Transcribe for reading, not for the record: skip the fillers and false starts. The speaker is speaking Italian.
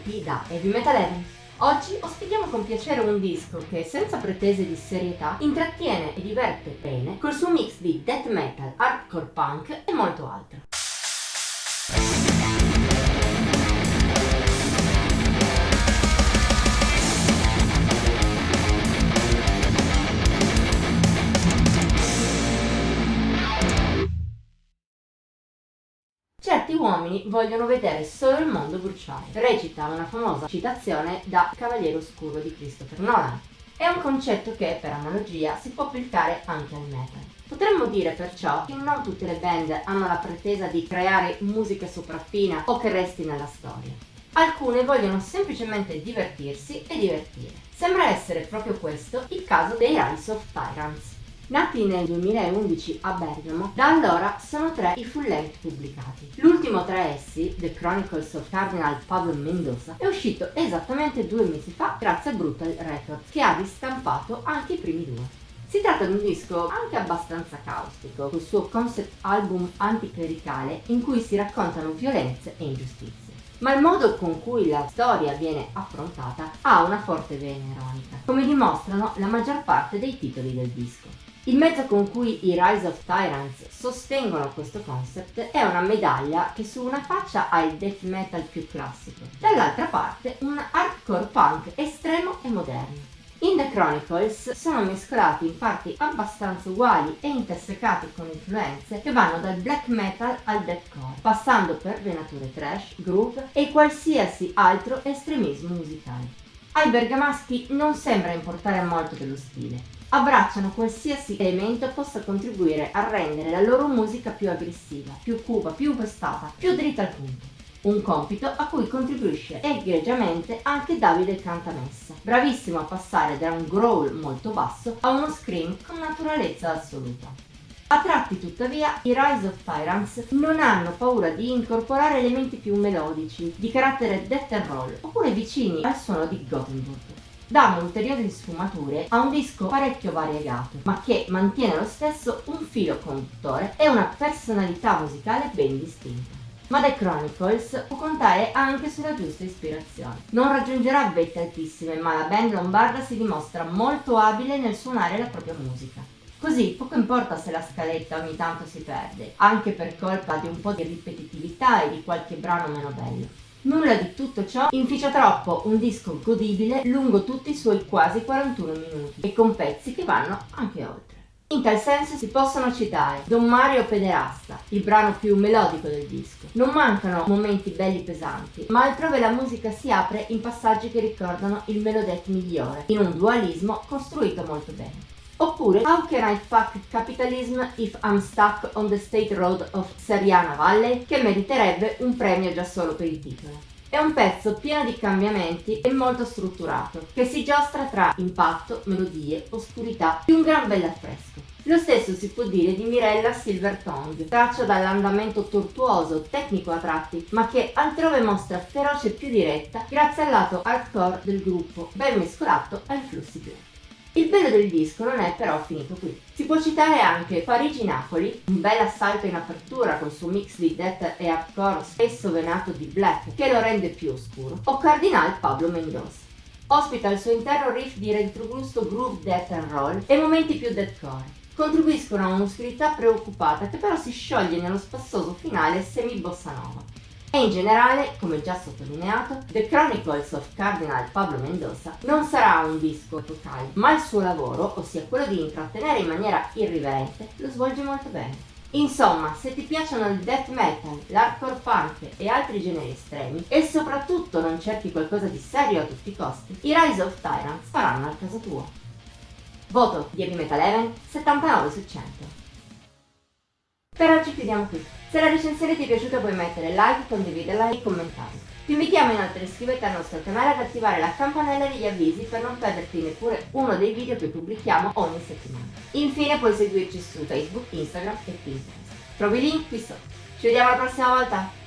benvenuti da Heavy Metal Heaven. Oggi ospitiamo con piacere un disco che, senza pretese di serietà, intrattiene e diverte bene col suo mix di death metal, hardcore punk e molto altro. Certi uomini vogliono vedere solo il mondo bruciare, recita una famosa citazione da Cavaliere Oscuro di Christopher Nolan. È un concetto che, per analogia, si può applicare anche al metal. Potremmo dire perciò che non tutte le band hanno la pretesa di creare musica sopraffina o che resti nella storia. Alcune vogliono semplicemente divertirsi e divertire. Sembra essere proprio questo il caso dei Rise of Tyrants. Nati nel 2011 a Bergamo, da allora sono 3 i full length pubblicati. L'ultimo tra essi, The Chronicles of Cardinal Pablo Mendoza, è uscito esattamente 2 mesi fa grazie a Brutal Records, che ha ristampato anche i primi 2. Si tratta di un disco anche abbastanza caustico, col suo concept album anticlericale in cui si raccontano violenze e ingiustizie. Ma il modo con cui la storia viene affrontata ha una forte vena ironica, come dimostrano la maggior parte dei titoli del disco. Il mezzo con cui i Rise of Tyrants sostengono questo concept è una medaglia che su una faccia ha il death metal più classico, dall'altra parte un hardcore punk estremo e moderno. In The Chronicles sono mescolati in parti abbastanza uguali e intersecati con influenze che vanno dal black metal al deathcore, passando per venature thrash, groove e qualsiasi altro estremismo musicale. Ai bergamaschi non sembra importare molto dello stile. Abbracciano qualsiasi elemento possa contribuire a rendere la loro musica più aggressiva, più cupa, più pestata, più dritta al punto. Un compito a cui contribuisce egregiamente anche Davide Cantamessa, bravissimo a passare da un growl molto basso a uno scream con naturalezza assoluta. A tratti, tuttavia, i Rise of Tyrants non hanno paura di incorporare elementi più melodici, di carattere death and roll, oppure vicini al suono di Gothenburg. Danno ulteriori sfumature a un disco parecchio variegato, ma che mantiene lo stesso un filo conduttore e una personalità musicale ben distinta. Ma The Chronicles può contare anche sulla giusta ispirazione. Non raggiungerà vette altissime, ma la band lombarda si dimostra molto abile nel suonare la propria musica. Così poco importa se la scaletta ogni tanto si perde, anche per colpa di un po' di ripetitività e di qualche brano meno bello. Nulla di tutto ciò inficia troppo un disco godibile lungo tutti i suoi quasi 41 minuti e con pezzi che vanno anche oltre. In tal senso si possono citare Don Mario Pederasta, il brano più melodico del disco. Non mancano momenti belli pesanti, ma altrove la musica si apre in passaggi che ricordano il melodeath migliore, in un dualismo costruito molto bene. Oppure How Can I Fuck Capitalism If I'm Stuck on the State Road of Seriana Valley, che meriterebbe un premio già solo per il titolo. È un pezzo pieno di cambiamenti e molto strutturato, che si giostra tra impatto, melodie, oscurità e un gran bell'affresco. Lo stesso si può dire di Mirella Silvertongue, traccia dall'andamento tortuoso, tecnico a tratti, ma che altrove mostra feroce più diretta grazie al lato hardcore del gruppo, ben mescolato ai flussi più. Il bello del disco non è però finito qui. Si può citare anche Parigi-Napoli, un bel assalto in apertura col suo mix di death e hardcore spesso venato di black che lo rende più oscuro, o Cardinal Pablo Mendoza. Ospita al suo interno riff di retrogusto groove death and roll e momenti più deathcore. Contribuiscono a un'oscurità preoccupata che però si scioglie nello spassoso finale semi-bossa nova. E in generale, come già sottolineato, The Chronicles of Cardinal Pablo Mendoza non sarà un disco epocale, ma il suo lavoro, ossia quello di intrattenere in maniera irriverente, lo svolge molto bene. Insomma, se ti piacciono il death metal, l'hardcore punk e altri generi estremi, e soprattutto non cerchi qualcosa di serio a tutti i costi, i Rise of Tyrants faranno al caso tuo. Voto di Heavy Metal Heaven 79 su 100. Per oggi chiudiamo qui. Se la recensione ti è piaciuta puoi mettere like, condividerla e commentare. Ti invitiamo inoltre a iscriverti al nostro canale e ad attivare la campanella degli avvisi per non perderti neppure uno dei video che pubblichiamo ogni settimana. Infine puoi seguirci su Facebook, Instagram e Pinterest. Trovi i link qui sotto. Ci vediamo la prossima volta!